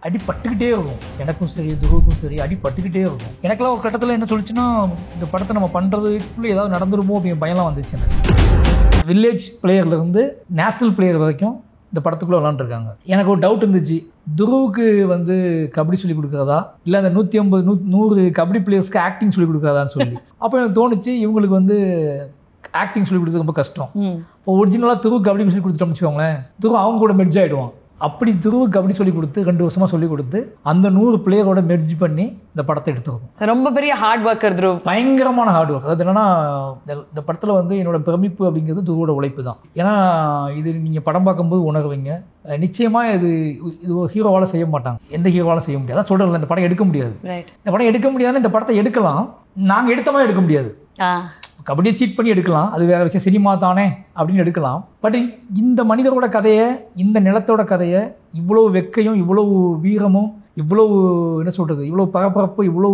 அடிபட்டுக்கிட்டே இருக்கும். எனக்கும் சரி, துருவுக்கும் சரி அடிபட்டுக்கிட்டே இருக்கும். எனக்கெல்லாம் ஒரு கட்டத்தில் என்ன சொல்லிச்சுன்னா, இந்த படத்தை நம்ம பண்ணுறதுக்குள்ளே ஏதாவது நடந்துருமோ அப்படிங்கிற பயம்லாம் வந்துச்சு எனக்கு. வில்லேஜ் பிளேயர்லேருந்து நேஷ்னல் பிளேயர் வரைக்கும் இந்த படத்துக்குள்ளே விளாண்டுருக்காங்க. எனக்கு ஒரு டவுட் இருந்துச்சு, துருவுக்கு வந்து கபடி சொல்லி கொடுக்குறதா இல்லை அந்த 150-100 கபடி பிளேயர்ஸ்க்கு ஆக்டிங் சொல்லி கொடுக்குறதான்னு சொல்லி. அப்போ எனக்கு தோணுச்சு, இவங்களுக்கு வந்து ஆக்டிங் சொல்லி கொடுத்தது ரொம்ப கஷ்டம். இப்போ ஒரிஜினலாக துரு கபடி சொல்லி கொடுத்துட்டோம்னு வச்சுக்கோங்களேன், துரு அவங்க கூட மெர்ஜ் ஆகிடுவான். அப்படி துருவு கபடி சொல்லி கொடுத்து 2 வருஷமாக சொல்லி கொடுத்து அந்த 100 பிளேயரோட மெர்ஜ் பண்ணி இந்த படத்தை எடுத்துருக்கோம். ரொம்ப பெரிய ஹார்ட் ஒர்க்கர் துருவ், பயங்கரமான ஹார்ட் ஒர்க். அது என்னன்னா, இந்த படத்தில் வந்து என்னோட பிரமிப்பு அப்படிங்கிறது துருவோட உழைப்பு தான். ஏன்னா இது நீங்கள் படம் பார்க்கும்போது உணர்வீங்க. நிச்சயமாக இது ஒரு ஹீரோவால் செய்ய மாட்டாங்க, எந்த ஹீரோவாலும் செய்ய முடியாது. அதான் சொல்கிறேன், இந்த படம் எடுக்க முடியாது. இந்த படம் எடுக்க முடியாதுன்னு இந்த படத்தை எடுக்கலாம், நாங்கள் எடுத்த மாதிரி எடுக்க முடியாது. கபடியை சீட் பண்ணி எடுக்கலாம், அது வேறு விஷயம், சினிமா தானே அப்படின்னு எடுக்கலாம். பட் இந்த மனிதரோட கதையை, இந்த நிலத்தோட கதையை இவ்வளோ வெக்கையும் இவ்வளவு வீரமும் இவ்வளவு என்ன சொல்கிறது, இவ்வளோ பரபரப்பு, இவ்வளோ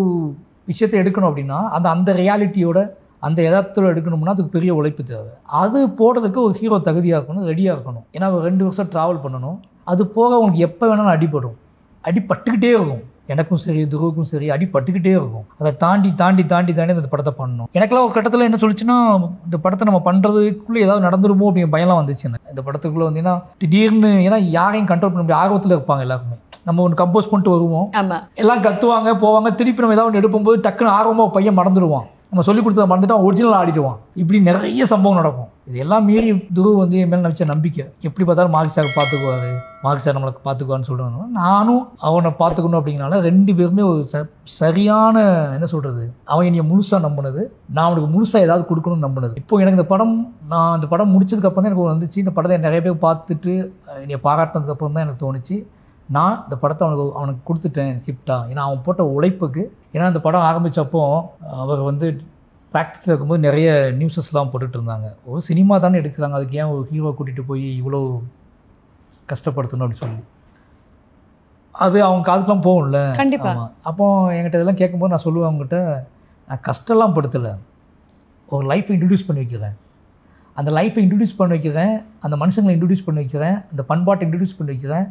விஷயத்தை எடுக்கணும் அப்படின்னா அந்த ரியாலிட்டியோட அந்த யதார்த்தத்தோடு எடுக்கணும்னா அதுக்கு பெரிய உழைப்பு தேவை. அது போடுறதுக்கு ஒரு ஹீரோ தகுதியாக இருக்கணும், ரெடியாக இருக்கணும். ஏன்னா 2 வருஷம் ட்ராவல் பண்ணணும். அது போக உங்களுக்கு எப்போ வேணாலும் அடிபட்டுக்கிட்டே இருக்கும். எனக்கும் சரி, துருவுக்கும் சரி அடிபட்டுக்கிட்டே இருக்கும். அதை தாண்டி இந்த படத்தை பண்ணணும். எனக்கெல்லாம் ஒரு கட்டத்தில் என்ன சொல்லிச்சுன்னா, இந்த படத்தை நம்ம பண்ணுறதுக்குள்ளே ஏதாவது நடந்துருமோ அப்படிங்கிற பயம்லாம் வந்துச்சு எனக்கு. இந்த படத்துக்குள்ளே வந்தீங்கன்னா திடீர்னு, ஏன்னா யாரையும் கண்ட்ரோல் பண்ண முடியாது, ஆர்வத்தில் இருப்பாங்க எல்லாருமே. நம்ம ஒன்று கம்போஸ் பண்ணிட்டு வருவோம், எல்லாம் கத்துவாங்க போவாங்க, திருப்பி நம்ம ஏதாவது ஒன்று எடுக்கும்போது டக்குன்னு ஆர்வமாக பையன் மறந்துடுவான். நம்ம சொல்லி கொடுத்ததை மறந்துட்டு அவன் ஒரிஜினல் ஆடிடுவான். இப்படி நிறைய சம்பவம் நடக்கும். இது எல்லாம் மீறி துருவ வந்து என் மேலே நினச்ச நம்பிக்கை. எப்படி பார்த்தாலும் மார்க் சார் பார்த்துக்குவார், மார்க் சார் நம்மளுக்கு பார்த்துக்குவான்னு சொல்கிறாங்க. நானும் அவனை பார்த்துக்கணும் அப்படிங்கிறனால 2 பேருமே ஒரு சரியான என்ன சொல்கிறது, அவன் என்னை முழுசாக நம்பினது, நான் அவனுக்கு முழுசாக ஏதாவது கொடுக்கணும்னு நம்பினது. இப்போ எனக்கு நான் இந்த படம் முடிச்சதுக்கப்புறம் தான் எனக்கு வந்துச்சு, இந்த படத்தை நிறைய பேர் பார்த்துட்டு என்னை பாராட்டினதுக்கப்புறம் தான் எனக்கு தோணுச்சு, நான் இந்த படத்தை அவனுக்கு கொடுத்துட்டேன் கிஃப்டா. ஏன்னா அவன் போட்ட உழைப்புக்கு. ஏன்னா இந்த படம் ஆரம்பித்தப்போ அவர் வந்து ப்ராக்டிஸில் இருக்கும்போது நிறைய நியூஸஸ்லாம் போட்டுட்டு இருந்தாங்க, ஒரு சினிமா தானே எடுக்கிறாங்க, அதுக்கு ஏன் ஒரு ஹீரோ கூட்டிகிட்டு போய் இவ்வளோ கஷ்டப்படுத்தணும் அப்படின்னு சொல்லி. அது அவங்க காதுக்கெலாம் போகும்ல. கண்டிப்பாக. அப்போ என்கிட்ட இதெல்லாம் கேட்கும்போது நான் சொல்லுவேன், அவங்ககிட்ட நான் கஷ்டம்லாம் படுத்தலை, ஒரு லைஃப்பை இன்ட்ரடியூஸ் பண்ணி வைக்கிறேன், அந்த லைஃப்பை இன்ட்ரடியூஸ் பண்ணி வைக்கிறேன், அந்த மனுஷங்களை இன்ட்ரடியூஸ் பண்ணி வைக்கிறேன், அந்த பண்பாட்டை இன்ட்ரடியூஸ் பண்ணி வைக்கிறேன்,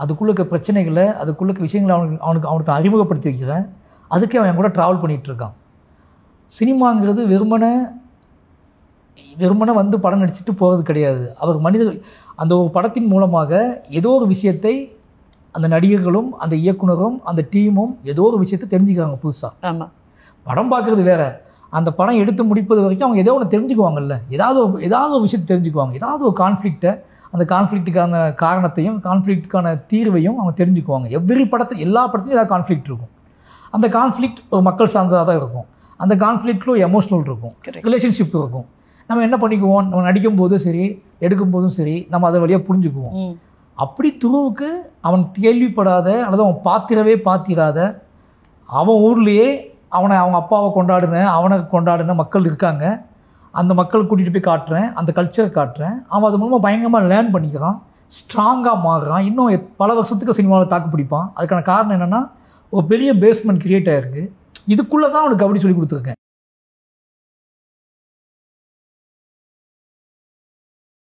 அதுக்குள்ளே இருக்க பிரச்சனைகளை, அதுக்குள்ளே இருக்க விஷயங்களை அவனுக்கு அறிமுகப்படுத்தி வைக்கிறேன். அதுக்கே அவன் கூட ட்ராவல் பண்ணிகிட்ருக்கான். சினிமாங்கிறது வெறுமனை வந்து படம் நடிச்சுட்டு போகிறது கிடையாது. அவர் மனிதர்கள் அந்த ஒரு படத்தின் மூலமாக ஏதோ ஒரு விஷயத்தை அந்த நடிகர்களும் அந்த இயக்குனரும் அந்த டீமும் ஏதோ ஒரு விஷயத்தை தெரிஞ்சுக்கிறாங்க புதுசாக. ஆமாம், படம் பார்க்குறது வேறு, அந்த படம் எடுத்து முடிப்பது வரைக்கும் அவங்க ஏதோ ஒன்று தெரிஞ்சுக்குவாங்கல்ல, ஏதாவது ஒரு விஷயத்தை தெரிஞ்சுக்குவாங்க, ஏதாவது ஒரு கான்ஃப்ளிக்ட்டை, அந்த கான்ஃப்ளிக்ட்டுக்கான காரணத்தையும் கான்ஃப்ளிக்ட்டுக்கான தீர்வையும் அவங்க தெரிஞ்சுக்குவாங்க. எல்லா படத்துலையும் ஏதாவது கான்ஃப்ளிக்ட் இருக்கும். அந்த கான்ஃப்ளிக்ட் ஒரு மக்கள் சார்ந்ததாக தான் இருக்கும். அந்த கான்ஃப்ளிக்டில் ஒரு எமோஷ்னல் இருக்கும், ரிலேஷன்ஷிப் இருக்கும். நம்ம என்ன பண்ணிக்குவோம், நம்ம நடிக்கும் போதும் சரி, எடுக்கும் போதும் சரி, நம்ம அதை வழியாக புரிஞ்சுக்குவோம். அப்படி துருவுக்கு அவன் கேள்விப்படாத அல்லது அவன் பார்த்திராத அவன் ஊர்லேயே அவங்க அப்பாவை அவனை கொண்டாடின மக்கள் இருக்காங்க. அந்த மக்கள் கூட்டிகிட்டு போய் காட்டுறேன், அந்த கல்ச்சரை காட்டுறேன். அவன் அது மூலமாக பயங்கரமாக லேர்ன் பண்ணிக்கிறான், ஸ்ட்ராங்காக மாறுறான், இன்னும் பல வருஷத்துக்கு சினிமாவில் தாக்கு பிடிப்பான். அதுக்கான காரணம் என்னென்னா, ஒரு பெரிய பேஸ்மெண்ட் கிரியேட் ஆகிருக்கு. இதுக்குள்ளே தான் அவனுக்கு கபடி சொல்லி கொடுத்துருக்கேன்.